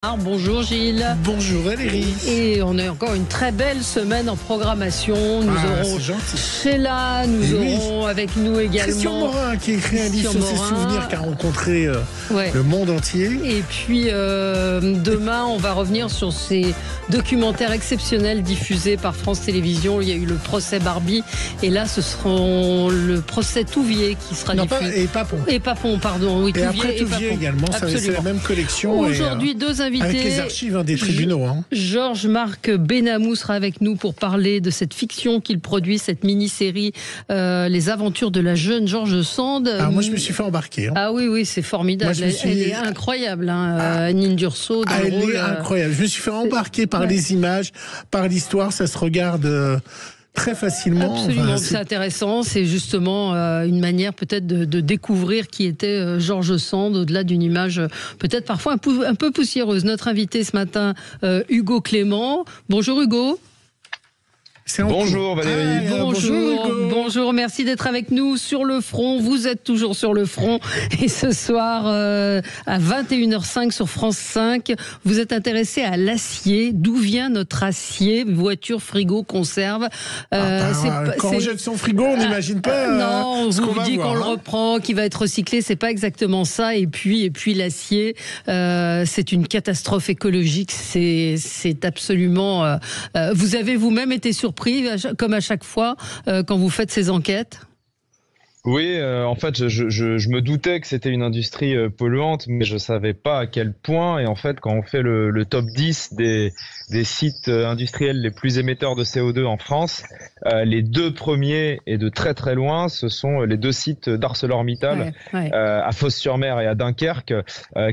Bonjour Gilles. Bonjour Valérie. Et on a encore une très belle semaine en programmation. Nous aurons Sheila, nous aurons avec nous également Christian Morin qui a écrit un livre sur ses souvenirs, qui a rencontré le monde entier. Et puis demain, on va revenir sur ces documentaires exceptionnels diffusés par France Télévisions. Il y a eu le procès Barbie et là ce seront le procès Touvier qui sera diffusé. Et Papon, pardon. Oui, et après Touvier également, c'est la même collection. Aujourd'hui, deux invités. Avec les archives des tribunaux. Georges-Marc Benamou sera avec nous pour parler de cette fiction qu'il produit, cette mini-série Les aventures de la jeune George Sand. Moi, je me suis fait embarquer. Ah oui, c'est formidable. Elle est incroyable, Nine Durso. Elle est incroyable. Je me suis fait embarquer par les images, par l'histoire. Ça se regarde très facilement. Absolument, c'est intéressant. C'est justement une manière peut-être de découvrir qui était George Sand au-delà d'une image peut-être parfois un peu poussiéreuse. Notre invité ce matin, Hugo Clément. Bonjour Hugo. Bonjour Valérie. Bonjour, merci d'être avec nous sur le front. Vous êtes toujours sur le front et ce soir à 21h05 sur France 5, vous êtes intéressé à l'acier. D'où vient notre acier? Voiture, frigo, conserve. Quand on jette son frigo, on n'imagine pas. Non, on vous dit qu'on le reprend, qu'il va être recyclé. C'est pas exactement ça. Et puis l'acier, c'est une catastrophe écologique. C'est absolument. Vous avez vous-même été surpris, comme à chaque fois, quand vous faites ces enquêtes? Oui, en fait, je me doutais que c'était une industrie polluante, mais je savais pas à quel point. Et en fait, quand on fait le top 10 des sites industriels les plus émetteurs de CO2 en France, les deux premiers et de très très loin, ce sont les deux sites d'ArcelorMittal, à Fos-sur-Mer et à Dunkerque,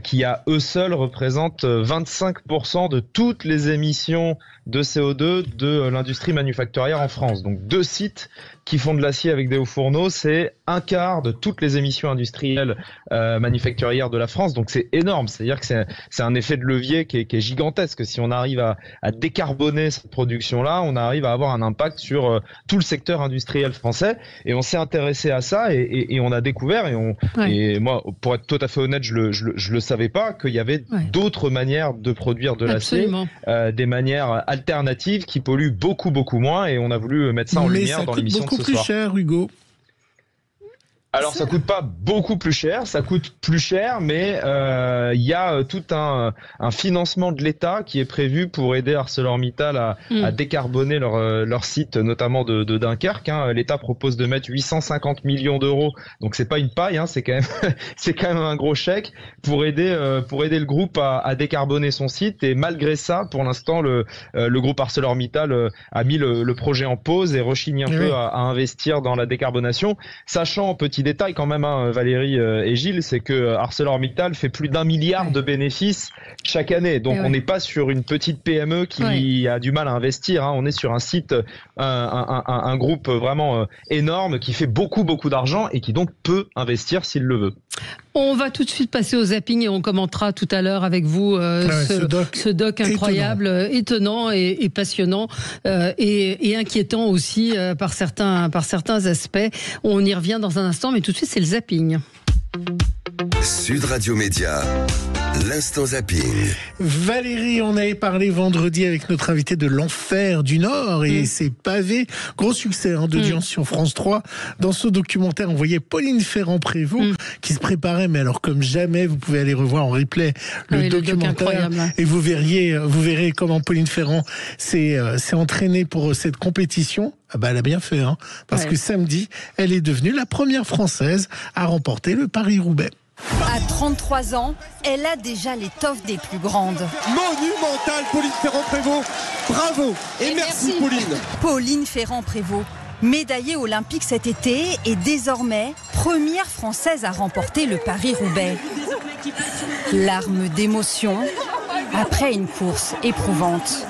qui à eux seuls représentent 25% de toutes les émissions de CO2 de l'industrie manufacturière en France. Donc deux sites qui font de l'acier avec des hauts fourneaux, c'est un quart de toutes les émissions industrielles manufacturières de la France. Donc c'est énorme, c'est-à-dire que c'est un effet de levier qui est gigantesque. Si on arrive à décarboner cette production-là, on arrive à avoir un impact sur tout le secteur industriel français. Et on s'est intéressé à ça et on a découvert, et moi, pour être tout à fait honnête, je le savais pas, qu'il y avait d'autres manières de produire de l'acier, des manières alternatives qui polluent beaucoup moins, et on a voulu mettre ça en lumière dans l'émission de ce soir. Beaucoup plus cher, Hugo. Alors ça coûte pas beaucoup plus cher, ça coûte plus cher, mais il y a tout un financement de l'État qui est prévu pour aider ArcelorMittal à décarboner leur site, notamment de Dunkerque. L'État propose de mettre 850 millions d'euros, donc c'est pas une paille, c'est quand même un gros chèque pour aider le groupe à décarboner son site. Et malgré ça, pour l'instant, le groupe ArcelorMittal a mis le projet en pause et rechigne un peu à investir dans la décarbonation, sachant petit détail quand même, Valérie et Gilles, c'est que ArcelorMittal fait plus d'1 milliard de bénéfices chaque année. Donc on n'est pas sur une petite PME qui a du mal à investir. On est sur un site, un groupe vraiment énorme qui fait beaucoup d'argent et qui donc peut investir s'il le veut. On va tout de suite passer au zapping et on commentera tout à l'heure avec vous ce doc incroyable, étonnant et passionnant et inquiétant aussi par certains aspects. On y revient dans un instant, mais tout de suite c'est le zapping. Sud Radio Média, l'instant zapping. Valérie, on avait parlé vendredi avec notre invité de l'Enfer du Nord et ses pavés. Gros succès d'audience sur France 3. Dans ce documentaire, on voyait Pauline Ferrand-Prévôt qui se préparait, mais alors comme jamais, vous pouvez aller revoir en replay le documentaire et vous verrez comment Pauline Ferrand s'est entraînée pour cette compétition. Elle a bien fait, parce que samedi, elle est devenue la première Française à remporter le Paris-Roubaix. À 33 ans, elle a déjà l'étoffe des plus grandes. Monumentale, Pauline Ferrand-Prévôt. Bravo et merci Pauline. Pauline Ferrand-Prévôt, médaillée olympique cet été et désormais première Française à remporter le Paris-Roubaix. Larmes d'émotion après une course éprouvante.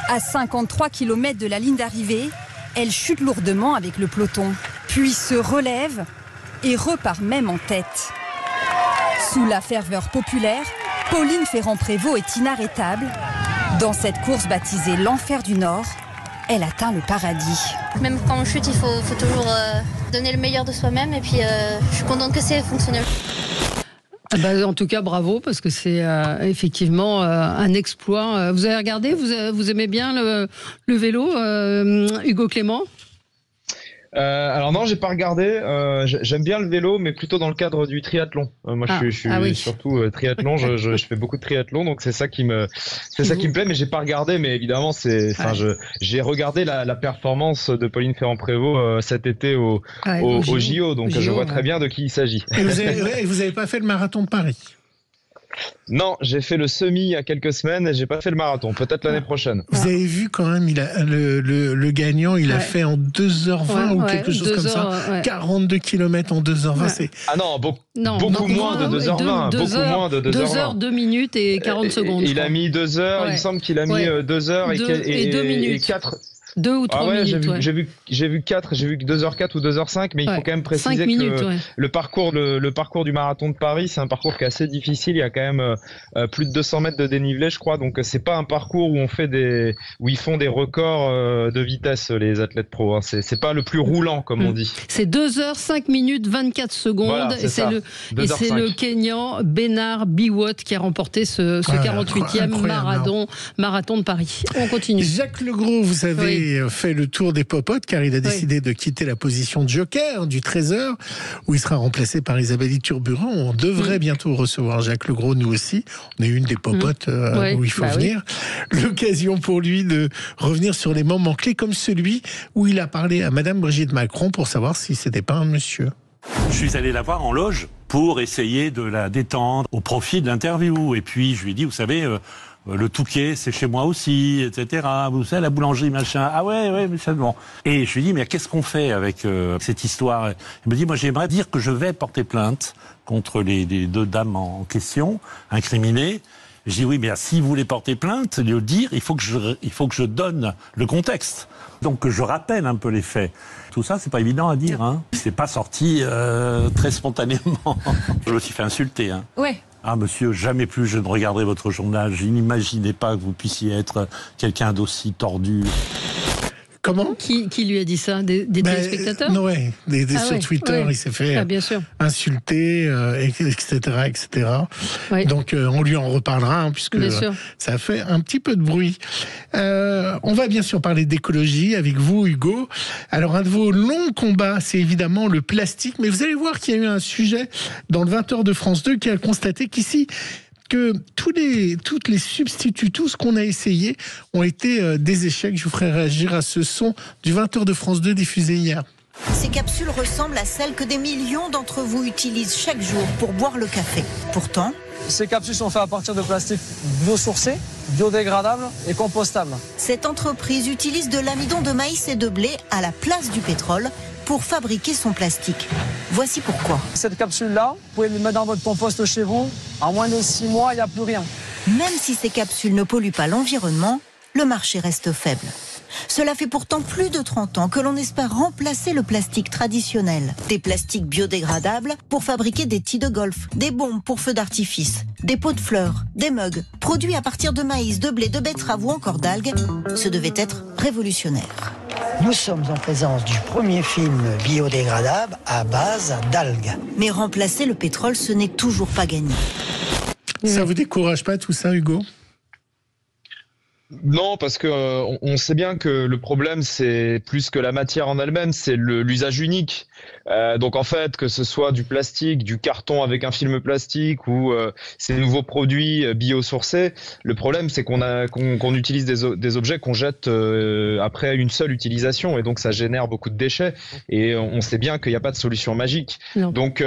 À 53 km de la ligne d'arrivée, elle chute lourdement avec le peloton, puis se relève et repart même en tête. Sous la ferveur populaire, Pauline Ferrand-Prévôt est inarrêtable. Dans cette course baptisée l'Enfer du Nord, elle atteint le paradis. Même quand on chute, il faut toujours donner le meilleur de soi-même, et puis je suis contente que c'est fonctionnel. En tout cas, bravo, parce que c'est effectivement un exploit. Vous avez regardé, vous aimez bien le vélo, Hugo Clément ? Alors non, j'ai pas regardé. J'aime bien le vélo, mais plutôt dans le cadre du triathlon. Moi, je suis surtout triathlon. Je fais beaucoup de triathlon, donc c'est ça qui me plaît. Mais j'ai pas regardé. Mais évidemment, j'ai regardé la performance de Pauline Ferrand-Prévot cet été au JO, donc je vois très bien de qui il s'agit. Et vous avez pas fait le marathon de Paris ? Non, j'ai fait le semi il y a quelques semaines et j'ai pas fait le marathon. Peut-être l'année prochaine. Vous avez vu quand même, le gagnant, il a fait en 2h20 ou quelque chose comme ça. 42 km en 2h20. Ah non, beaucoup moins de 2h20. Beaucoup moins de 2h20. 2 heures, 2 minutes et 40 secondes. Il a mis 2 heures, il me semble qu'il a mis 2 heures et 2 minutes. Et 4. 2 ou 3 minutes. J'ai vu 2h04 ou 2h05, mais il faut quand même préciser que le parcours du marathon de Paris, c'est un parcours qui est assez difficile. Il y a quand même plus de 200 mètres de dénivelé, je crois. Donc c'est pas un parcours où ils font des records de vitesse, les athlètes pros. Hein. C'est pas le plus roulant, comme on dit. C'est 2 heures 5 minutes 24 secondes. Voilà, et c'est le Kenyan Bernard Biwott qui a remporté ce 48e marathon de Paris. On continue. Jacques Legros, vous savez, fait le tour des popotes car il a décidé de quitter la position de joker du Trésor où il sera remplacé par Isabelle Iturburu. On devrait bientôt recevoir Jacques Legros, nous aussi. On est une des popotes où il faut venir. L'occasion pour lui de revenir sur les moments clés comme celui où il a parlé à Madame Brigitte Macron pour savoir si c'était pas un monsieur. Je suis allé la voir en loge pour essayer de la détendre au profit de l'interview. Et puis je lui ai dit, vous savez, le Touquet, c'est chez moi aussi, etc. Vous savez, la boulangerie, machin. Ah ouais, mais c'est bon. Et je lui ai dit, mais qu'est-ce qu'on fait avec cette histoire ? Il me dit, moi j'aimerais dire que je vais porter plainte contre les 2 dames en question, incriminées. Je dis oui, mais si vous voulez porter plainte, le dire, il faut que je donne le contexte. Donc que je rappelle un peu les faits. Tout ça, c'est pas évident à dire. Hein. C'est pas sorti très spontanément. Je me suis fait insulter. Hein. Ouais. Ah monsieur, jamais plus je ne regarderai votre journal. Je n'imaginais pas que vous puissiez être quelqu'un d'aussi tordu. Comment ? Qui lui a dit ça ? Des téléspectateurs ? Oui, sur Twitter, il s'est fait insulter, etc. Oui. Donc on lui en reparlera, puisque ça a fait un petit peu de bruit. On va bien sûr parler d'écologie avec vous, Hugo. Alors un de vos longs combats, c'est évidemment le plastique, mais vous allez voir qu'il y a eu un sujet dans le 20h de France 2 qui a constaté qu'ici, que toutes les substituts, tout ce qu'on a essayé ont été des échecs. Je vous ferai réagir à ce son du 20h de France 2 diffusé hier. Ces capsules ressemblent à celles que des millions d'entre vous utilisent chaque jour pour boire le café. Pourtant, ces capsules sont faites à partir de plastique biosourcé, biodégradable et compostable. Cette entreprise utilise de l'amidon de maïs et de blé à la place du pétrole pour fabriquer son plastique. Voici pourquoi. Cette capsule-là, vous pouvez le mettre dans votre compost chez vous. En moins de 6 mois, il n'y a plus rien. Même si ces capsules ne polluent pas l'environnement, le marché reste faible. Cela fait pourtant plus de 30 ans que l'on espère remplacer le plastique traditionnel. Des plastiques biodégradables pour fabriquer des tirs de golf, des bombes pour feux d'artifice, des pots de fleurs, des mugs, produits à partir de maïs, de blé, de betterave ou encore d'algues. Ce devait être révolutionnaire. Nous sommes en présence du premier film biodégradable à base d'algues. Mais remplacer le pétrole, ce n'est toujours pas gagné. Ça vous décourage pas tout ça, Hugo ? Non, parce que on sait bien que le problème, c'est plus que la matière en elle-même, c'est l'usage unique. Donc en fait, que ce soit du plastique, du carton avec un film plastique ou ces nouveaux produits biosourcés, le problème c'est qu'on utilise des objets qu'on jette après une seule utilisation, et donc ça génère beaucoup de déchets. Et on sait bien qu'il n'y a pas de solution magique. Non. Donc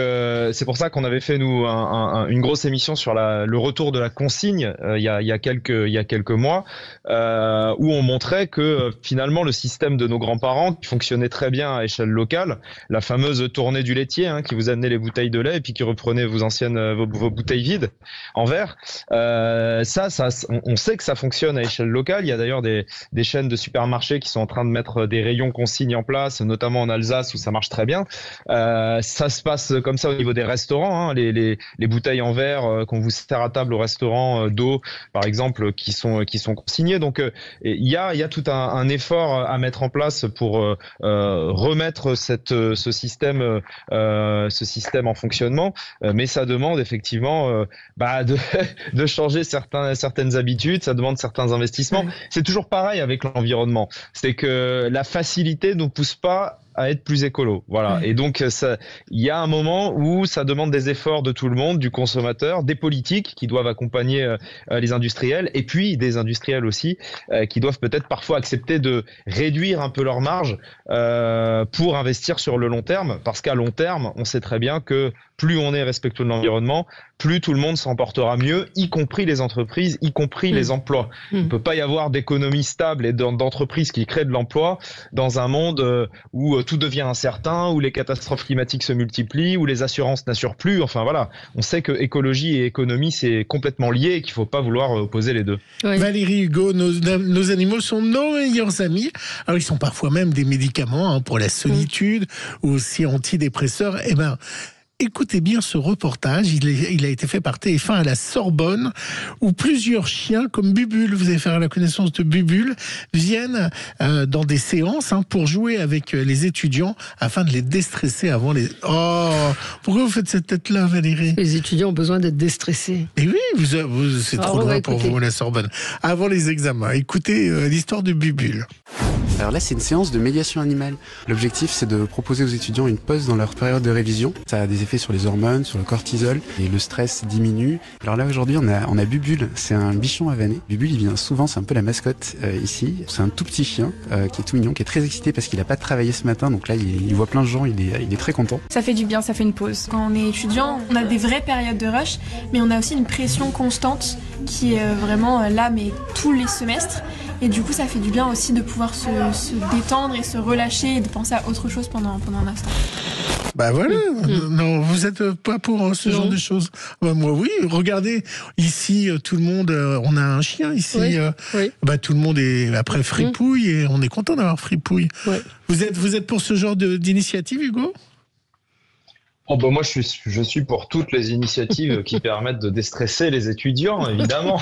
c'est pour ça qu'on avait fait nous une grosse émission sur le retour de la consigne il y a quelques mois. Où on montrait que finalement le système de nos grands-parents qui fonctionnait très bien à échelle locale, la fameuse tournée du laitier qui vous amenait les bouteilles de lait et puis qui reprenait vos bouteilles vides en verre, on sait que ça fonctionne à échelle locale. Il y a d'ailleurs des chaînes de supermarchés qui sont en train de mettre des rayons consignes en place, notamment en Alsace où ça marche très bien. Ça se passe comme ça au niveau des restaurants, les bouteilles en verre qu'on vous sert à table au restaurant d'eau par exemple qui sont consignées signé. Donc il y a tout un effort à mettre en place pour remettre ce système en fonctionnement. Mais ça demande effectivement de changer certaines habitudes, ça demande certains investissements. Ouais. C'est toujours pareil avec l'environnement. C'est que la facilité ne pousse pas à être plus écolo. Voilà. Et donc, il y a un moment où ça demande des efforts de tout le monde, du consommateur, des politiques qui doivent accompagner les industriels, et puis des industriels aussi, qui doivent peut-être parfois accepter de réduire un peu leur marge pour investir sur le long terme, parce qu'à long terme, on sait très bien que plus on est respectueux de l'environnement, plus tout le monde s'en portera mieux, y compris les entreprises, y compris les emplois. Il ne peut pas y avoir d'économie stable et d'entreprises qui créent de l'emploi dans un monde où tout devient incertain, où les catastrophes climatiques se multiplient, où les assurances n'assurent plus. Enfin voilà, on sait que écologie et économie, c'est complètement lié et qu'il ne faut pas vouloir opposer les deux. Oui. Valérie, Hugo, nos animaux sont nos meilleurs amis. Alors ils sont parfois même des médicaments pour la solitude ou aussi antidépresseurs. Eh ben, écoutez bien ce reportage, il a été fait par TF1 à la Sorbonne, où plusieurs chiens comme Bubule, vous allez faire la connaissance de Bubule, viennent dans des séances pour jouer avec les étudiants afin de les déstresser avant les... Oh, pourquoi vous faites cette tête-là, Valérie ? Les étudiants ont besoin d'être déstressés. Et oui, c'est trop loin pour vous, la Sorbonne. Avant les examens, écoutez l'histoire de Bubule. Alors là, c'est une séance de médiation animale. L'objectif, c'est de proposer aux étudiants une pause dans leur période de révision. Ça a des effets sur les hormones, sur le cortisol, et le stress diminue. Alors là, aujourd'hui, on a Bubule, c'est un bichon havané. Bubule, il vient souvent, c'est un peu la mascotte ici. C'est un tout petit chien qui est tout mignon, qui est très excité parce qu'il n'a pas travaillé ce matin. Donc là, il voit plein de gens, il est très content. Ça fait du bien, ça fait une pause. Quand on est étudiant, on a des vraies périodes de rush, mais on a aussi une pression constante qui est vraiment là, mais tous les semestres. Et du coup, ça fait du bien aussi de pouvoir se détendre et se relâcher et de penser à autre chose pendant un instant. Bah voilà, non, vous êtes pas pour ce genre de choses. Bah moi oui, regardez, ici tout le monde, on a un chien ici, bah tout le monde est après Fripouille et on est content d'avoir Fripouille. Ouais. Vous êtes pour ce genre d'initiative, Hugo ? Oh bah moi je suis pour toutes les initiatives qui permettent de déstresser les étudiants, évidemment.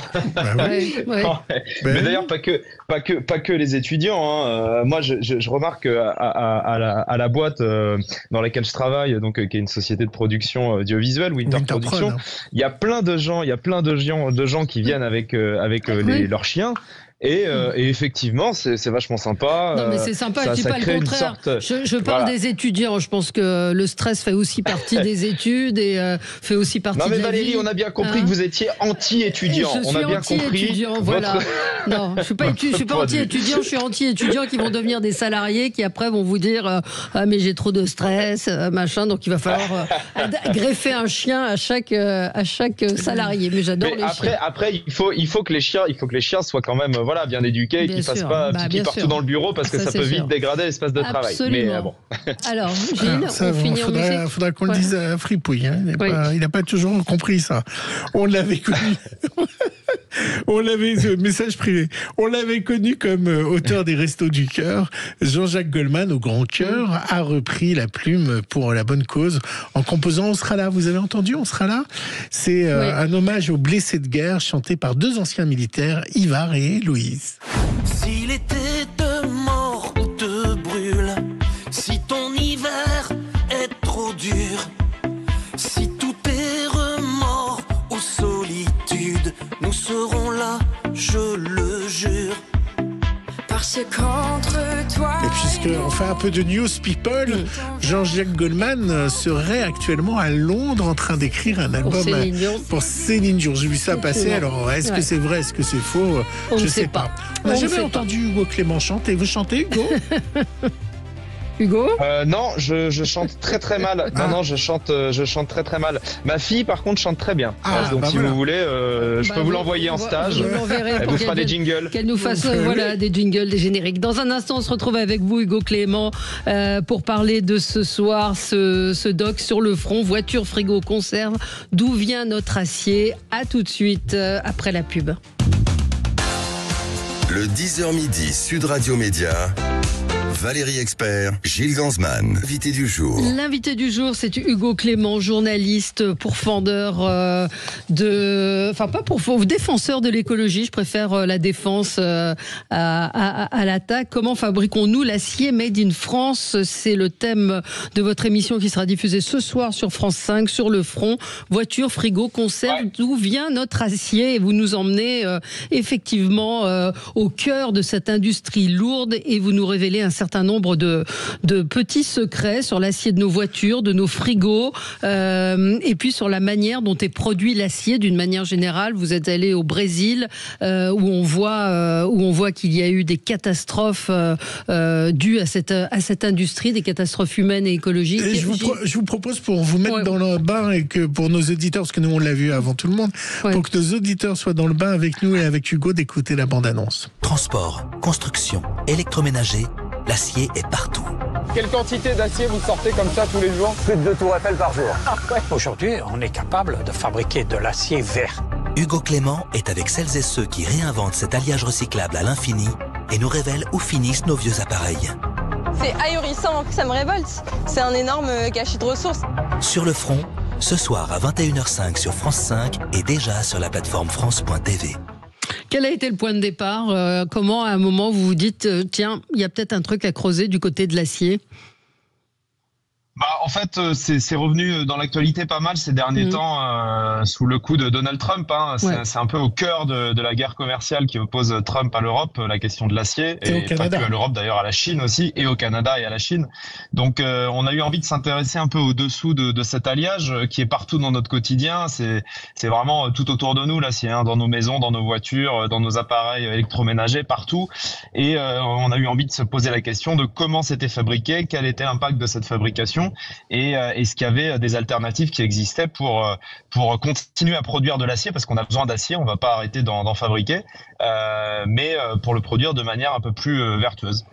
Mais d'ailleurs pas que les étudiants. Moi je remarque à la boîte dans laquelle je travaille, donc qui est une société de production audiovisuelle, Winter Production. Il y a plein de gens qui viennent avec leurs chiens. Et effectivement, c'est vachement sympa. Non, mais c'est sympa, je dis pas le contraire. Je parle des étudiants. Je pense que le stress fait aussi partie des études et fait aussi partie de la vie. Non, mais Valérie, on a bien compris que vous étiez anti-étudiant. On a bien compris. Voilà. Non, je suis pas anti-étudiant. Je suis anti-étudiants qui vont devenir des salariés qui après vont vous dire mais j'ai trop de stress, machin. Donc il va falloir greffer un chien à chaque salarié. Mais j'adore les chiens. Après, il faut que les chiens soient quand même bien éduqués et qu'ils ne fassent pas pipi partout dans le bureau parce que ça peut vite dégrader l'espace de travail. Mais bon. Alors, Gilles, on finit en musique. Faudra qu'on le dise à Fripouille. Il n'a pas toujours compris ça. On l'avait connu. Message privé. On l'avait connu comme auteur des Restos du Cœur. Jean-Jacques Goldman, au Grand Cœur, a repris la plume pour la bonne cause en composant On sera là. Vous avez entendu On sera là ? C'est un hommage aux blessés de guerre chanté par deux anciens militaires, Ivar et Louise. S'il était de mort ou de brûle, si ton hiver est trop dur, si tout est remords ou solitude, nous serons là, je le jure. Parce qu'entre toi et puisqu'on fait un peu de news people, Jean-Jacques Goldman serait actuellement à Londres en train d'écrire un album pour Céline Dion. J'ai vu ça passer, alors est-ce que c'est vrai, est-ce que c'est faux ? Je ne sais pas. On n'a jamais entendu Hugo Clément chanter. Vous chantez, Hugo ? Hugo ? Non, je chante très très mal. Non, je chante très très mal. Ma fille, par contre, chante très bien. Donc si vous voulez, je peux vous l'envoyer en stage. Elle vous fera des jingles. Qu'elle nous fasse des jingles, des génériques. Dans un instant, on se retrouve avec vous, Hugo Clément, pour parler de ce soir, ce doc sur le front, voiture, frigo, conserve. D'où vient notre acier ? À tout de suite, après la pub. Le 10h midi, Sud Radio Média. Valérie Expert, Gilles Gansman, invité du jour. L'invité du jour, c'est Hugo Clément, journaliste, pourfendeur défenseur de l'écologie. Je préfère la défense à l'attaque. Comment fabriquons-nous l'acier made in France? C'est le thème de votre émission qui sera diffusée ce soir sur France 5, sur le front. Voiture, frigo, conserve, d'où vient notre acier? Et vous nous emmenez effectivement au cœur de cette industrie lourde et vous nous révélez un certain nombre de petits secrets sur l'acier de nos voitures, de nos frigos, et puis sur la manière dont est produit l'acier d'une manière générale. Vous êtes allé au Brésil où on voit qu'il y a eu des catastrophes dues à cette industrie, des catastrophes humaines et écologiques. Et je vous propose, pour vous mettre dans le bain et que pour nos auditeurs, parce que nous on l'a vu avant tout le monde, pour que nos auditeurs soient dans le bain avec nous et avec Hugo, d'écouter la bande-annonce. Transport, construction, électroménager, l'acier est partout. Quelle quantité d'acier vous sortez comme ça tous les jours? Plus de 2 tours Eiffel par jour. Aujourd'hui, on est capable de fabriquer de l'acier vert. Hugo Clément est avec celles et ceux qui réinventent cet alliage recyclable à l'infini et nous révèle où finissent nos vieux appareils. C'est ahurissant, ça me révolte. C'est un énorme gâchis de ressources. Sur le front, ce soir à 21h05 sur France 5 et déjà sur la plateforme France.tv. Quel a été le point de départ? Comment, à un moment, vous vous dites tiens, il y a peut-être un truc à creuser du côté de l'acier? En fait, c'est revenu dans l'actualité pas mal ces derniers temps sous le coup de Donald Trump. C'est un peu au cœur de la guerre commerciale qui oppose Trump à l'Europe, la question de l'acier, et pas que à l'Europe d'ailleurs, à la Chine aussi, et au Canada et à la Chine. Donc on a eu envie de s'intéresser un peu au-dessous de cet alliage qui est partout dans notre quotidien. C'est vraiment tout autour de nous, l'acier, dans nos maisons, dans nos voitures, dans nos appareils électroménagers, partout. Et on a eu envie de se poser la question de comment c'était fabriqué, quel était l'impact de cette fabrication. Et est-ce qu'il y avait des alternatives qui existaient pour continuer à produire de l'acier, parce qu'on a besoin d'acier, on va pas arrêter d'en fabriquer, mais pour le produire de manière un peu plus vertueuse.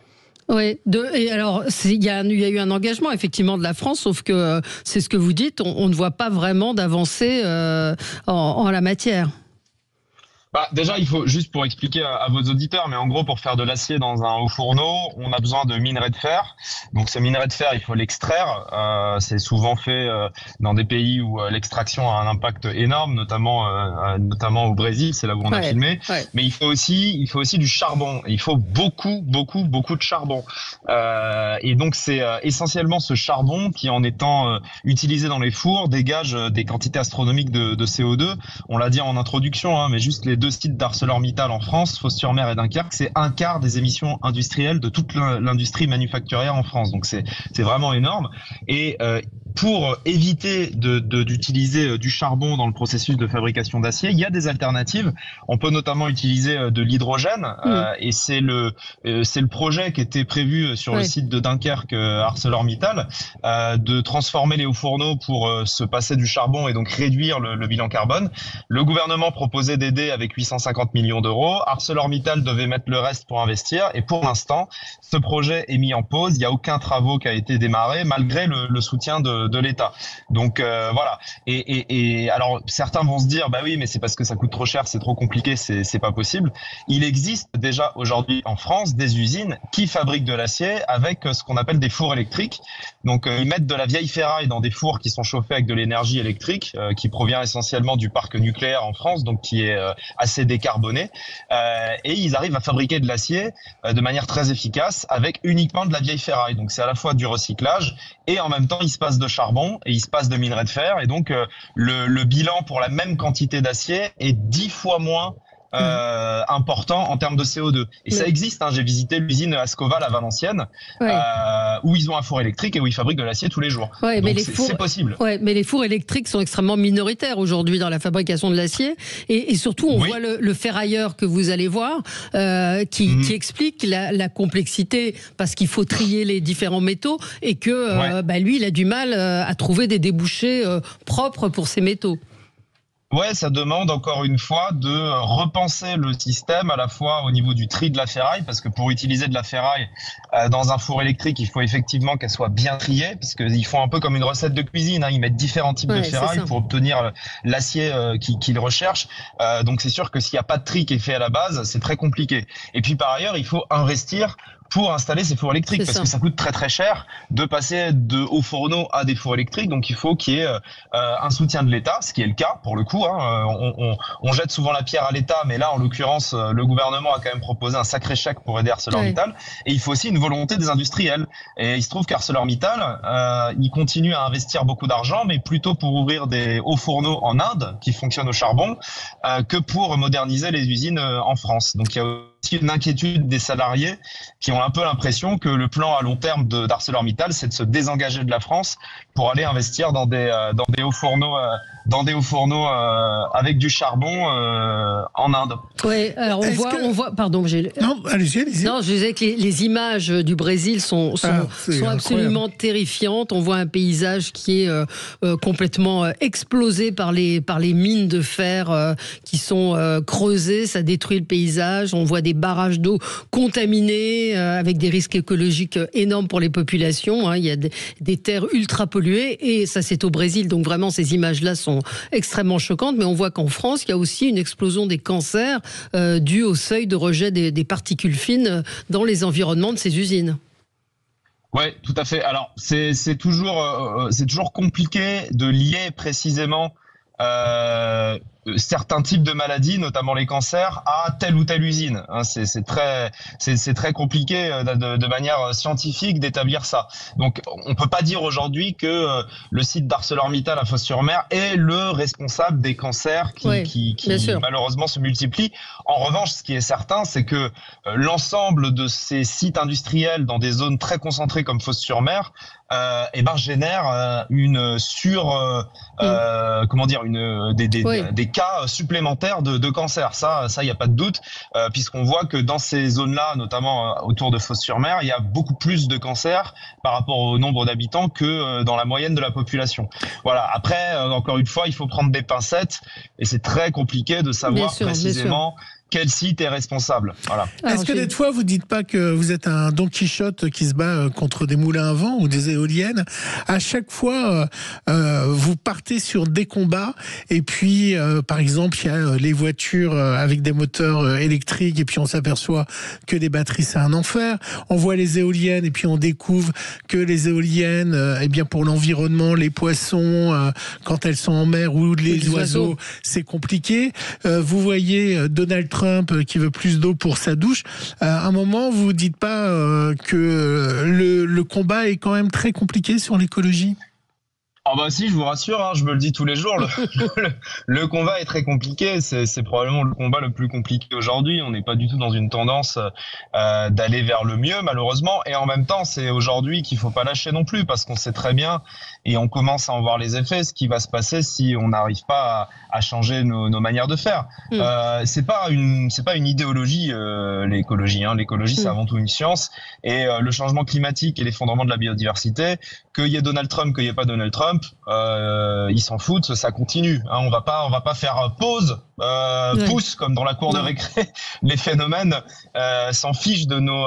Oui, et alors il y a eu un engagement effectivement de la France, sauf que c'est ce que vous dites, on ne voit pas vraiment d'avancée en la matière. Déjà, il faut, juste pour expliquer à vos auditeurs, mais en gros, pour faire de l'acier dans un haut fourneau, on a besoin de minerai de fer. Donc, ce minerai de fer, il faut l'extraire. C'est souvent fait dans des pays où l'extraction a un impact énorme, notamment au Brésil, c'est là où on a filmé. Ouais. Mais il faut aussi du charbon. Il faut beaucoup de charbon. Et donc, c'est essentiellement ce charbon qui, en étant utilisé dans les fours, dégage des quantités astronomiques de CO2. On l'a dit en introduction, mais juste les 2 sites d'ArcelorMittal en France, Fos-sur-Mer et Dunkerque, c'est 1/4 des émissions industrielles de toute l'industrie manufacturière en France. Donc c'est vraiment énorme. Et pour éviter d'utiliser du charbon dans le processus de fabrication d'acier, il y a des alternatives. On peut notamment utiliser de l'hydrogène, et c'est le projet qui était prévu sur le site de Dunkerque, ArcelorMittal, de transformer les hauts fourneaux pour se passer du charbon et donc réduire le bilan carbone. Le gouvernement proposait d'aider avec 850 millions d'euros. ArcelorMittal devait mettre le reste pour investir, et pour l'instant, ce projet est mis en pause. Il n'y a aucun travaux qui a été démarré malgré le soutien de l'État. Donc voilà. Et alors certains vont se dire oui, mais c'est parce que ça coûte trop cher, c'est trop compliqué, c'est pas possible. Il existe déjà aujourd'hui en France des usines qui fabriquent de l'acier avec ce qu'on appelle des fours électriques. Donc ils mettent de la vieille ferraille dans des fours qui sont chauffés avec de l'énergie électrique qui provient essentiellement du parc nucléaire en France, donc qui est assez décarboné, et ils arrivent à fabriquer de l'acier de manière très efficace avec uniquement de la vieille ferraille. Donc c'est à la fois du recyclage et en même temps il se passe de charbon et il se passe de minerai de fer, et donc le bilan pour la même quantité d'acier est 10 fois moins important en termes de CO2. Et ça existe, j'ai visité l'usine Ascoval à Valenciennes, où ils ont un four électrique et où ils fabriquent de l'acier tous les jours. Donc c'est possible. Mais les fours électriques sont extrêmement minoritaires aujourd'hui dans la fabrication de l'acier, et surtout on voit le ferrailleur que vous allez voir qui explique la complexité, parce qu'il faut trier les différents métaux et que lui il a du mal à trouver des débouchés propres pour ces métaux. Ouais, ça demande encore une fois de repenser le système à la fois au niveau du tri de la ferraille, parce que pour utiliser de la ferraille dans un four électrique, il faut effectivement qu'elle soit bien triée, parce qu'ils font un peu comme une recette de cuisine, ils mettent différents types de ferraille pour obtenir l'acier qu'ils recherchent. Donc c'est sûr que s'il n'y a pas de tri qui est fait à la base, c'est très compliqué. Et puis par ailleurs, il faut investir pour installer ces fours électriques, parce que ça coûte très très cher de passer de hauts fourneaux à des fours électriques, donc il faut qu'il y ait un soutien de l'État, ce qui est le cas pour le coup. On jette souvent la pierre à l'État, mais là en l'occurrence le gouvernement a quand même proposé un sacré chèque pour aider ArcelorMittal, et il faut aussi une volonté des industriels. Et il se trouve qu'ArcelorMittal, il continue à investir beaucoup d'argent, mais plutôt pour ouvrir des hauts fourneaux en Inde qui fonctionnent au charbon que pour moderniser les usines en France. Donc il y a aussi une inquiétude des salariés qui ont un peu l'impression que le plan à long terme d'ArcelorMittal, c'est de se désengager de la France pour aller investir dans des hauts fourneaux avec du charbon en Inde. Oui, alors on voit, pardon, non, allez-y. Non, je disais que les images du Brésil sont absolument terrifiantes. On voit un paysage qui est complètement explosé par les mines de fer qui sont creusées. Ça détruit le paysage. On voit des barrages d'eau contaminés avec des risques écologiques énormes pour les populations. Il y a des terres ultra polluées et ça, c'est au Brésil. Donc vraiment, ces images-là sont extrêmement choquantes. Mais on voit qu'en France, il y a aussi une explosion des cancers due au seuil de rejet des particules fines dans les environnements de ces usines. Ouais, tout à fait. Alors, c'est toujours compliqué de lier précisément certains types de maladies, notamment les cancers, à telle ou telle usine. C'est très compliqué de manière scientifique d'établir ça. Donc, on peut pas dire aujourd'hui que le site d'ArcelorMittal à Fos-sur-Mer est le responsable des cancers qui malheureusement se multiplient. En revanche, ce qui est certain, c'est que l'ensemble de ces sites industriels dans des zones très concentrées comme Fos-sur-Mer génère des cas supplémentaires de cancer. Ça, il n'y a pas de doute, puisqu'on voit que dans ces zones-là, notamment autour de Fos-sur-Mer, il y a beaucoup plus de cancers par rapport au nombre d'habitants que dans la moyenne de la population. Voilà. Après, encore une fois, il faut prendre des pincettes, et c'est très compliqué de savoir précisément quel site est responsable. Voilà. Est-ce que des fois vous dites pas que vous êtes un Don Quichotte qui se bat contre des moulins à vent ou des éoliennes? À chaque fois, vous partez sur des combats et puis, par exemple, il y a les voitures avec des moteurs électriques et puis on s'aperçoit que les batteries c'est un enfer. On voit les éoliennes et puis on découvre que les éoliennes, pour l'environnement, les poissons, quand elles sont en mer ou les oiseaux, c'est compliqué. Vous voyez Donald Trump qui veut plus d'eau pour sa douche. À un moment, vous ne dites pas que le combat est quand même très compliqué sur l'écologie? Ah bah si, je vous rassure, je me le dis tous les jours, le combat est très compliqué, c'est probablement le combat le plus compliqué aujourd'hui. On n'est pas du tout dans une tendance d'aller vers le mieux, malheureusement, et en même temps, c'est aujourd'hui qu'il faut pas lâcher non plus, parce qu'on sait très bien, et on commence à en voir les effets, ce qui va se passer si on n'arrive pas à changer nos manières de faire. C'est pas une idéologie, l'écologie. L'écologie, c'est avant tout une science, et le changement climatique et l'effondrement de la biodiversité, qu'il y ait Donald Trump, qu'il n'y ait pas Donald Trump, ils s'en foutent, ça continue. On va pas faire pause, pouce comme dans la cour de récré. Les phénomènes s'en fichent de nos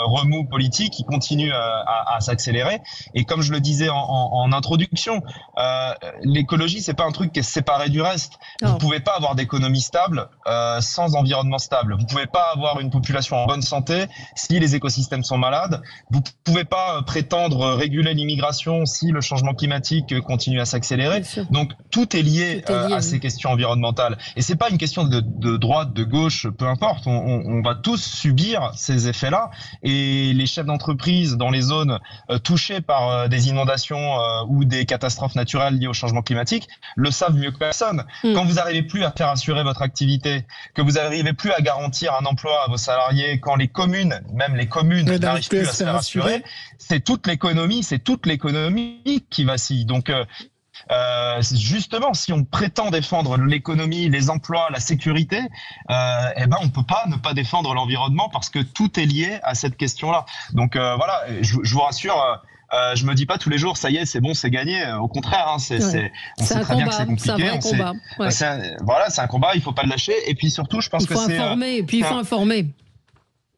remous politiques, ils continuent à s'accélérer. Et comme je le disais en introduction, l'écologie c'est pas un truc qui est séparé du reste. Vous pouvez pas avoir d'économie stable sans environnement stable. Vous pouvez pas avoir une population en bonne santé si les écosystèmes sont malades. Vous pouvez pas prétendre réguler l'immigration si le changement climatique continue à s'accélérer. Donc tout est lié à ces questions environnementales. Et c'est pas une question de droite, de gauche, peu importe. On va tous subir ces effets-là. Et les chefs d'entreprise dans les zones touchées par des inondations ou des catastrophes naturelles liées au changement climatique le savent mieux que personne. Quand vous n'arrivez plus à faire assurer votre activité, que vous n'arrivez plus à garantir un emploi à vos salariés, quand les communes, même les communes, n'arrivent plus à se faire assurer, c'est toute l'économie qui vacille. Donc justement, si on prétend défendre l'économie, les emplois, la sécurité, on peut pas ne pas défendre l'environnement parce que tout est lié à cette question-là. Donc voilà, je vous rassure. Je me dis pas tous les jours, ça y est, c'est bon, c'est gagné. Au contraire, on sait très bien que c'est compliqué. C'est un vrai combat. C'est un combat, il faut pas le lâcher. Et puis surtout, je pense que c'est il faut informer.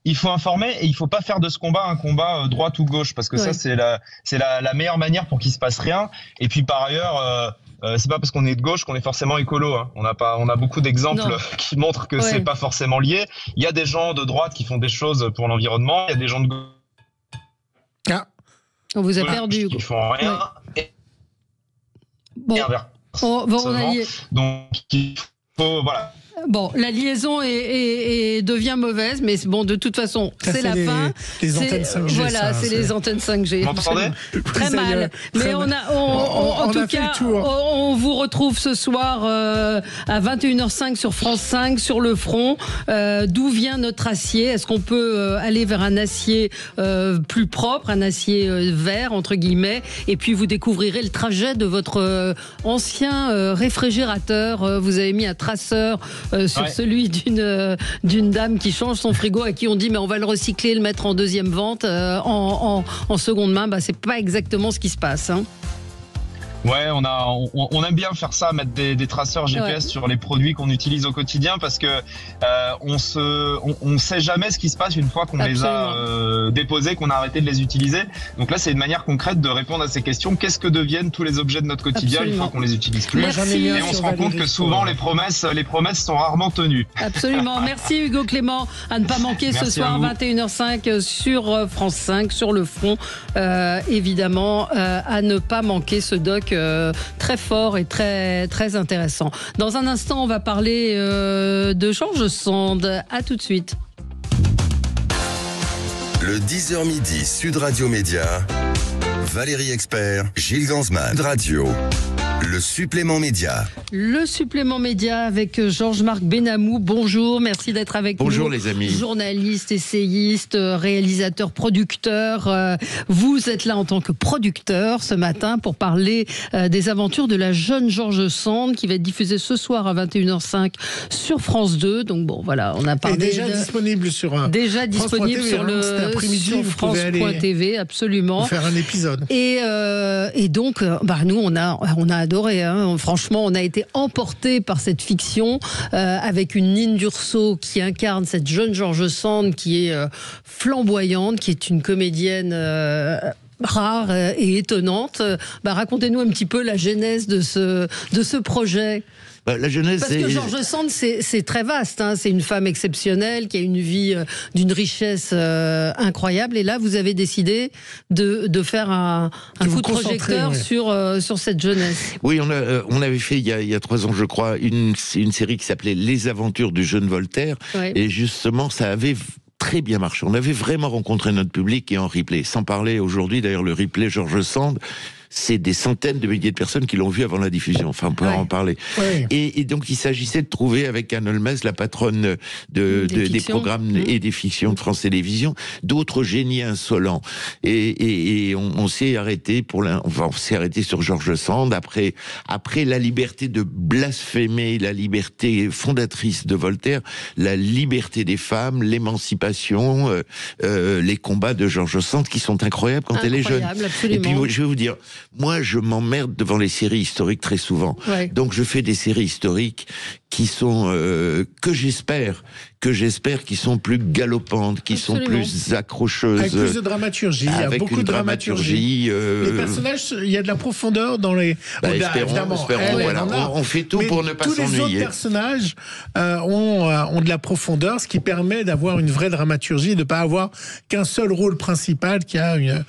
Il faut informer et il faut pas faire de ce combat un combat droite ou gauche parce que ça c'est la meilleure manière pour qu'il se passe rien. Et puis par ailleurs, c'est pas parce qu'on est de gauche qu'on est forcément écolo. Hein. On a beaucoup d'exemples qui montrent que c'est pas forcément lié. Il y a des gens de droite qui font des choses pour l'environnement. Il y a des gens de gauche. On vous a perdu. Qui font rien. Bon, on a y... Donc il faut voilà. Bon, la liaison devient mauvaise, mais bon, de toute façon, c'est la fin. Les antennes 5G. Voilà, c'est les antennes 5G. Vous m'entendez ? Très mal. Mais en tout cas, on vous retrouve ce soir à 21h05 sur France 5, sur le front. D'où vient notre acier ? Est-ce qu'on peut aller vers un acier plus propre, un acier vert, entre guillemets ? Et puis, vous découvrirez le trajet de votre ancien réfrigérateur. Vous avez mis un traceur sur celui d'une dame qui change son frigo, à qui on dit mais on va le recycler, le mettre en deuxième vente en seconde main. C'est pas exactement ce qui se passe. Ouais, on aime bien faire ça, mettre des traceurs GPS sur les produits qu'on utilise au quotidien, parce que on sait jamais ce qui se passe une fois qu'on les a déposés, qu'on a arrêté de les utiliser. Donc là, c'est une manière concrète de répondre à ces questions. Qu'est-ce que deviennent tous les objets de notre quotidien une fois qu'on les utilise plus ? Et on se rend compte que souvent les promesses sont rarement tenues. Absolument. Merci Hugo Clément, à ne pas manquer ce soir 21h05 sur France 5, sur le front. Évidemment, à ne pas manquer ce doc très fort et très, très intéressant. Dans un instant, on va parler de George Sand. À tout de suite. Le 10h midi, Sud Radio Média, Valérie Expert, Gilles Gansman, Radio. Le supplément média. Le supplément média avec Georges-Marc Benamou. Bonjour, merci d'être avec nous. Bonjour les amis. Journaliste, essayiste, réalisateur, producteur. Vous êtes là en tant que producteur ce matin pour parler des aventures de la jeune George Sand qui va être diffusée ce soir à 21h05 sur France 2. Donc bon, voilà, on a parlé. Et déjà disponible sur sur France.tv, absolument. Faire un épisode. Et donc, nous, on a adoré. Franchement, on a été emportés par cette fiction avec une Nine Durso qui incarne cette jeune George Sand qui est flamboyante, qui est une comédienne rare et étonnante. Racontez-nous un petit peu la genèse de ce projet. La genèse, parce que George Sand, c'est très vaste. C'est une femme exceptionnelle qui a une vie d'une richesse incroyable. Et là, vous avez décidé de faire un coup de projecteur sur cette jeunesse. Oui, on avait fait il y a 3 ans, je crois, une série qui s'appelait Les Aventures du jeune Voltaire. Ouais. Et justement, ça avait très bien marché. On avait vraiment rencontré notre public et en replay. Sans parler aujourd'hui, d'ailleurs, le replay George Sand, c'est des centaines de milliers de personnes qui l'ont vu avant la diffusion. Enfin, on peut en parler. Ouais. Et donc, il s'agissait de trouver avec Anne Holmes, la patronne des programmes et des fictions de France Télévisions, d'autres génies insolents. Et on s'est arrêté on s'est arrêté sur George Sand après la liberté de blasphémer, la liberté fondatrice de Voltaire, la liberté des femmes, l'émancipation, les combats de George Sand qui sont incroyables quand elle est jeune. Absolument. Et puis, je vais vous dire, moi, je m'emmerde devant les séries historiques très souvent. Ouais. Donc, je fais des séries historiques qui sont que j'espère qui sont plus galopantes, qui sont plus accrocheuses, avec plus de dramaturgie. Il y a beaucoup de dramaturgie. Les personnages, il y a de la profondeur dans les. Espérons. Voilà. On fait tout pour ne pas s'ennuyer. Tous les autres personnages ont de la profondeur, ce qui permet d'avoir une vraie dramaturgie, de ne pas avoir qu'un seul rôle principal qui a une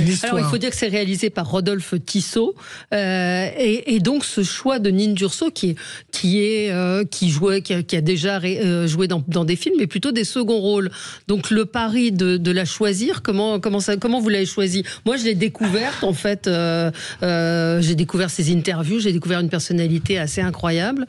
histoire. Alors, il faut dire que c'est réalisé par Rodolphe Tissot, et donc ce choix de Nine Durso qui a déjà joué dans des films, mais plutôt des seconds rôles. Donc le pari de la choisir, comment vous l'avez choisi ? Moi, je l'ai découverte en fait. J'ai découvert ses interviews, j'ai découvert une personnalité assez incroyable.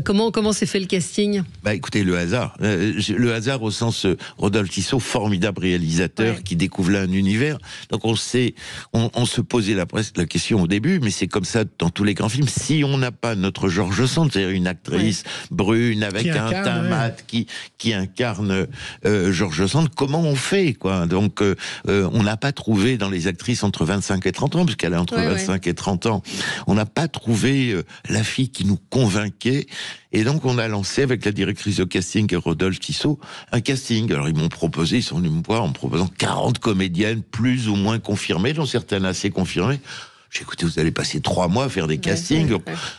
Comment s'est fait le casting ? Écoutez, le hasard au sens Rodolphe Tissot, formidable réalisateur qui découvre là un univers. Donc on se posait la question au début, mais c'est comme ça dans tous les grands films. Si on n'a pas notre George Sand, c'est-à-dire une actrice brune avec un teint mat qui incarne George Sand, comment on fait quoi ? Donc on n'a pas trouvé dans les actrices entre 25 et 30 ans, puisqu'elle est entre 25 et 30 ans, on n'a pas trouvé la fille qui nous convainquait. Et donc on a lancé avec la directrice de casting Rodolphe Tissot un casting. Alors ils sont venus me voir en me proposant 40 comédiennes plus ou moins confirmées, dont certaines assez confirmées. J'ai écouté, vous allez passer 3 mois à faire des castings.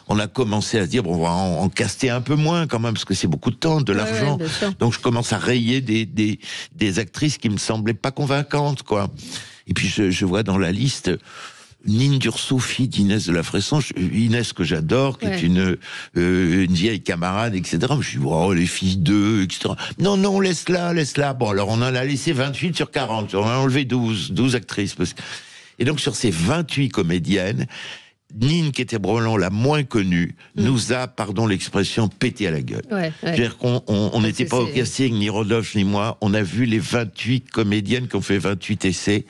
On a commencé à se dire, bon, on va en caster un peu moins quand même, parce que c'est beaucoup de temps, de l'argent. Donc je commence à rayer des actrices qui me semblaient pas convaincantes, quoi. Et puis je vois dans la liste Nine Durso, fille d'Inès de la Fressange, Inès que j'adore, qui est une vieille camarade, etc. Je dis, oh, les filles d'eux, etc. Non, laisse-la. Bon, alors on en a laissé 28 sur 40. On a enlevé 12 actrices. Et donc, sur ces 28 comédiennes, Nine, qui était probablement la moins connue, nous a, pardon l'expression, pété à la gueule. C'est-à-dire qu'on n'était pas au casting, ni Rodolphe, ni moi. On a vu les 28 comédiennes qui ont fait 28 essais.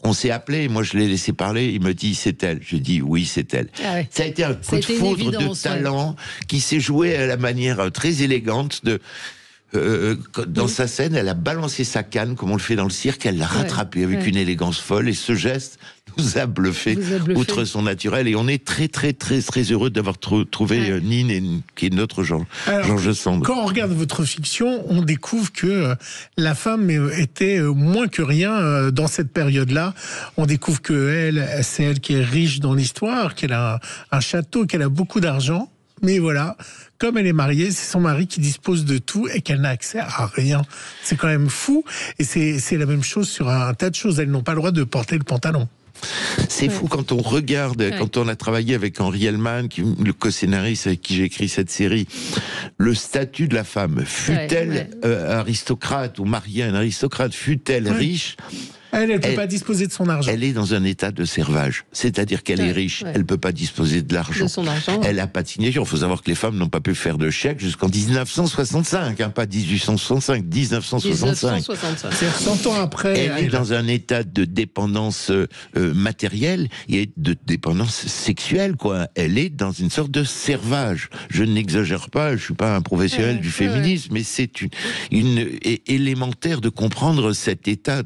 On s'est appelé, moi je l'ai laissé parler, il me dit c'est elle. Je dis oui, c'est elle. Ça a été un coup de foudre de talent qui s'est joué à la manière très élégante de... dans sa scène, elle a balancé sa canne comme on le fait dans le cirque, elle l'a rattrapée avec une élégance folle, et ce geste nous a bluffé, outre son naturel, et on est très très très très heureux d'avoir trouvé Nine, qui est notre Georges Sand. Quand on regarde votre fiction, on découvre que la femme était moins que rien dans cette période-là. On découvre que c'est elle qui est riche dans l'histoire, qu'elle a un château, qu'elle a beaucoup d'argent. Mais voilà, comme elle est mariée, c'est son mari qui dispose de tout et qu'elle n'a accès à rien. C'est quand même fou. Et c'est la même chose sur un tas de choses. Elles n'ont pas le droit de porter le pantalon. C'est fou quand on regarde, quand on a travaillé avec Henri Hellman, le co-scénariste avec qui j'ai écrit cette série, le statut de la femme, fut-elle aristocrate ou mariée à un aristocrate, fut-elle riche, elle ne peut pas disposer de son argent. Elle est dans un état de servage. C'est-à-dire qu'elle est riche, elle ne peut pas disposer de l'argent. Elle n'a pas de signature. Il faut savoir que les femmes n'ont pas pu faire de chèque jusqu'en 1965, pas 1865, 1965. C'est 100 ans après. Elle est dans un état de dépendance matérielle et de dépendance sexuelle, quoi. Elle est dans une sorte de servage. Je n'exagère pas, je ne suis pas un professionnel du féminisme, mais c'est élémentaire de comprendre cet état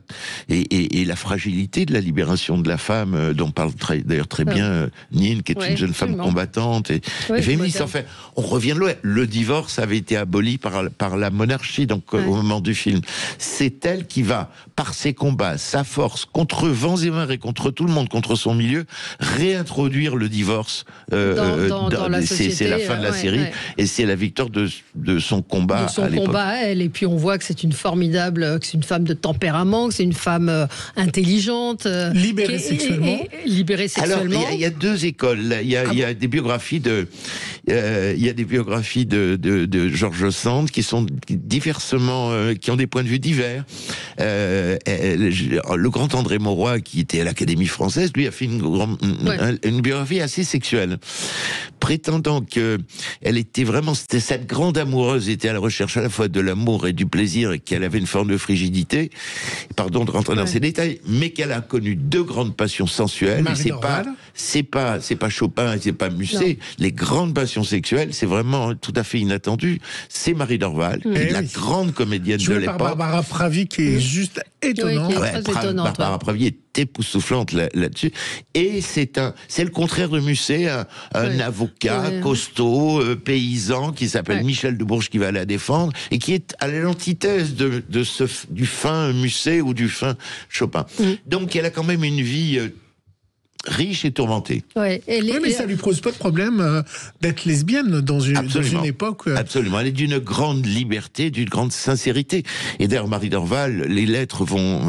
et la fragilité de la libération de la femme, dont parle d'ailleurs très bien Nine, qui est une jeune femme combattante et féministe. Enfin, on revient de loin. Le divorce avait été aboli par la monarchie, donc au moment du film. C'est elle qui va, par ses combats, sa force, contre vents et marées, contre tout le monde, contre son milieu, réintroduire le divorce. Dans la société, c'est la fin de la série, et c'est la victoire de son combat à l'époque. Combat à elle, et puis on voit que c'est une formidable, que c'est une femme de tempérament, que c'est une femme intelligente, libérée sexuellement. Alors il y a 2 écoles. Il y a des biographies de Georges Sand qui sont diversement, qui ont des points de vue divers. Le grand André Mauroy, qui était à l'Académie française, lui a fait une biographie assez sexuelle, prétendant que elle était vraiment, cette grande amoureuse était à la recherche à la fois de l'amour et du plaisir, et qu'elle avait une forme de frigidité. Pardon de rentrer dans ces détails, mais qu'elle a connu 2 grandes passions sensuelles. C'est pas Chopin et c'est pas Musset. Les grandes passions sexuelles, c'est vraiment tout à fait inattendu. C'est Marie Dorval, la grande comédienne de l'époque. Barbara Pravi, qui est juste étonnante. Barbara Pravi est époustouflante là-dessus. Et c'est le contraire de Musset, un avocat costaud, paysan, qui s'appelle Michel de Bourges, qui va la défendre, et qui est à l'antithèse du fin Musset ou du fin Chopin. Donc elle a quand même une vie riche et tourmentée. Mais ça lui pose pas de problème d'être lesbienne dans une époque. Absolument, elle est d'une grande liberté, d'une grande sincérité. Et d'ailleurs, Marie Dorval, les lettres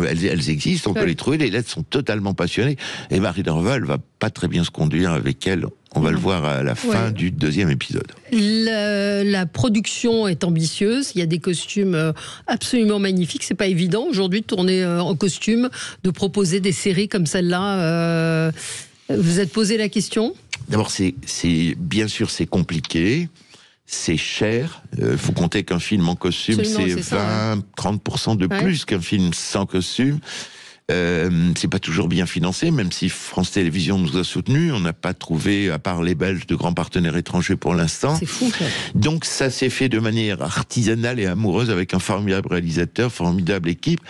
elles existent, on peut les trouver, les lettres sont totalement passionnées, et Marie Dorval va pas très bien se conduire avec elle. On va le voir à la fin du 2e épisode. La production est ambitieuse. Il y a des costumes absolument magnifiques. C'est pas évident aujourd'hui de tourner en costume, de proposer des séries comme celle-là. Vous êtes posé la question ? D'abord, bien sûr, c'est compliqué. C'est cher. Faut compter qu'un film en costume, c'est 20-30% de plus qu'un film sans costume. C'est pas toujours bien financé, même si France Télévisions nous a soutenus. On n'a pas trouvé, à part les Belges, de grands partenaires étrangers pour l'instant. C'est fou. Donc ça s'est fait de manière artisanale et amoureuse, avec un formidable réalisateur, formidable équipe.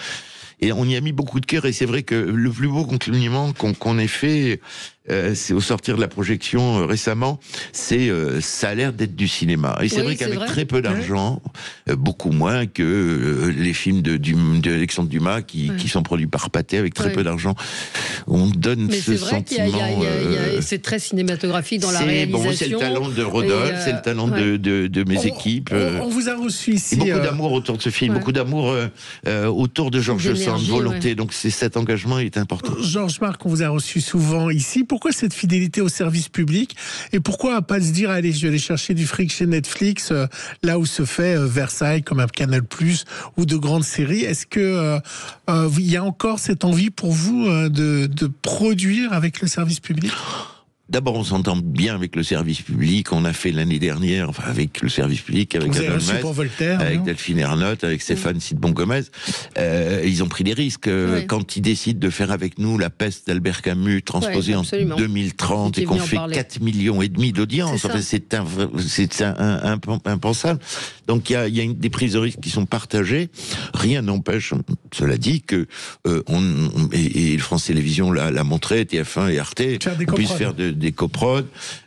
Et on y a mis beaucoup de cœur, et c'est vrai que le plus beau compliment qu'on ait fait, c'est au sortir de la projection récemment, ça a l'air d'être du cinéma. Et c'est vrai qu'avec très peu d'argent, beaucoup moins que les films de Alexandre Dumas qui sont produits par Pathé avec très peu d'argent, on donne ce sentiment. C'est très cinématographique dans la réalisation. C'est le talent de Rodolphe, c'est le talent de mes équipes. On vous a reçu ici. Et beaucoup d'amour autour de ce film, beaucoup d'amour autour de Georges Sand, volonté. Donc cet engagement est important. Georges Marc, on vous a reçu souvent ici. Pourquoi cette fidélité au service public et pourquoi pas se dire allez, je vais aller chercher du fric chez Netflix, là où se fait Versailles comme un Canal+ ou de grandes séries. Est-ce que il y a encore cette envie pour vous de produire avec le service public ? D'abord, on s'entend bien avec le service public. On a fait l'année dernière, avec le service public, avec Voltaire, avec Delphine Ernotte, avec Stéphane Sidbon-Gomez. Ils ont pris des risques. Quand ils décident de faire avec nous La Peste d'Albert Camus, transposée en 2030, et qu'on fait 4,5 millions d'audience. C'est impensable. Donc, il y a des prises de risques qui sont partagées. Rien n'empêche, cela dit, que et France Télévisions l'a montré, TF1 et Arte, on puisse faire des coprods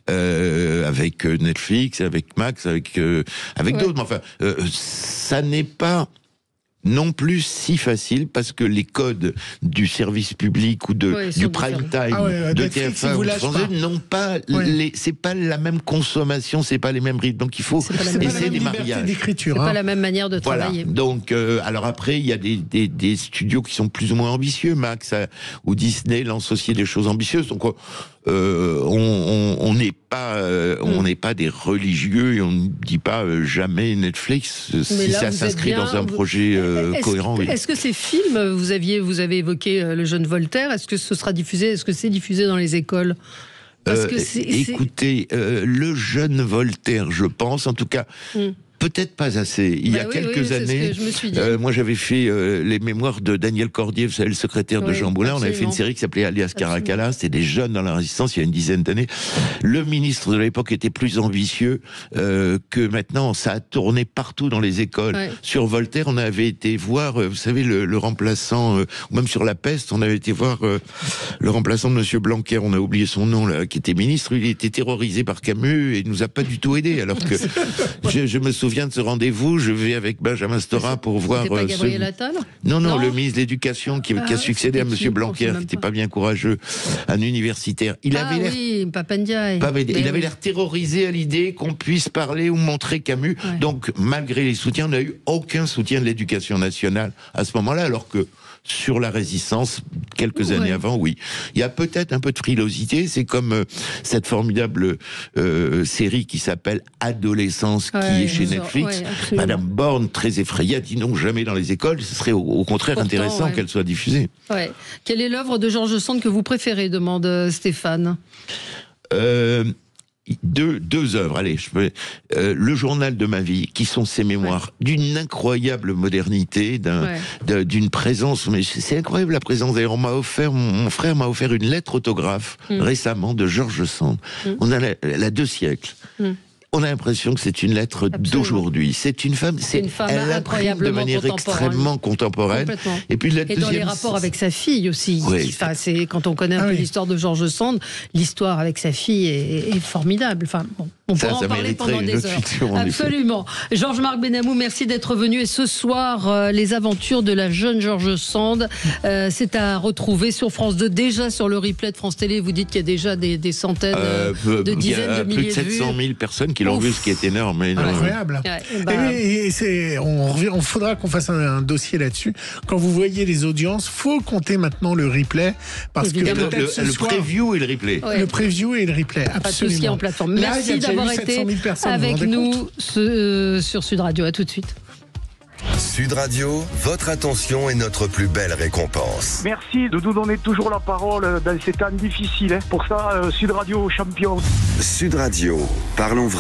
avec Netflix, avec Max, avec d'autres. Mais enfin, ça n'est pas non plus si facile parce que les codes du service public ou du prime time de TF1 ou de France 2 n'ont pas c'est pas la même consommation, c'est pas les mêmes rythmes. Donc il faut essayer des mariages. C'est pas la même manière de travailler. Donc alors après il y a des studios qui sont plus ou moins ambitieux. Max ou Disney lancent aussi des choses ambitieuses. Donc on n'est pas des religieux et on ne dit pas jamais Netflix si ça s'inscrit dans un projet cohérent. Est-ce que ces films, vous avez évoqué Le Jeune Voltaire, est-ce que ce sera diffusé, est-ce que c'est diffusé dans les écoles ? Écoutez, Le Jeune Voltaire, je pense, en tout cas. Peut-être pas assez. Il y a quelques années, moi j'avais fait les mémoires de Daniel Cordier, vous savez, le secrétaire de Jean Moulin. On avait fait une série qui s'appelait Alias Caracalla. C'était des jeunes dans la résistance il y a une dizaine d'années. Le ministre de l'époque était plus ambitieux que maintenant. Ça a tourné partout dans les écoles. Sur Voltaire, on avait été voir, vous savez, le remplaçant, ou même sur La Peste, on avait été voir le remplaçant de Monsieur Blanquer. On a oublié son nom là, qui était ministre. Il était terrorisé par Camus et il nous a pas du tout aidé. Alors que je me souviens de ce rendez-vous, je vais avec Benjamin Stora pour voir... C'était pas Gabriel Attal ? Non, le ministre de l'Éducation qui a succédé à Monsieur Blanquer, qui n'était pas bien courageux, un universitaire. Il avait l'air... Papandiaï. Il avait l'air terrorisé à l'idée qu'on puisse parler ou montrer Camus. Donc, malgré les soutiens, on n'a eu aucun soutien de l'Éducation nationale à ce moment-là, alors que sur la résistance, quelques années avant, oui. Il y a peut-être un peu de frilosité, c'est comme cette formidable série qui s'appelle Adolescence, qui est chez Netflix. Madame Borne, très effrayée, a dit non, jamais dans les écoles, ce serait au contraire intéressant qu'elle soit diffusée. Quelle est l'œuvre de Georges Sand que vous préférez, demande Stéphane. Deux œuvres, allez, Le Journal de ma vie, qui sont ses mémoires d'une incroyable modernité, d'une présence, mais c'est incroyable la présence. D'ailleurs, mon frère m'a offert une lettre autographe récemment de Georges Sand. On a la 2 siècles. On a l'impression que c'est une lettre d'aujourd'hui. C'est une femme, elle imprime de manière extrêmement contemporaine. Et puis dans les rapports avec sa fille aussi. C'est quand on connaît un peu l'histoire de Georges Sand, l'histoire avec sa fille est formidable. Enfin, bon, on pourra en parler pendant des heures. Fiction, absolument. Georges-Marc Benamou, merci d'être venu. Et ce soir, les aventures de la jeune Georges Sand, c'est à retrouver sur France 2, déjà sur le replay de France Télé. Vous dites qu'il y a déjà des centaines de dizaines de milliers de vues. Plus de 700 000 personnes qui l'ont vu, ce qui est énorme. Incroyable. On faudra qu'on fasse un dossier là-dessus. Quand vous voyez les audiences, faut compter maintenant le replay, parce que le preview et le replay. Le preview et le replay, absolument. Tout ce qui est en plateforme. Merci d'avoir été avec nous sur Sud Radio. À tout de suite. Sud Radio, votre attention est notre plus belle récompense. Merci de nous donner toujours la parole dans ces temps difficiles. Pour ça, Sud Radio champion. Sud Radio, parlons vrai.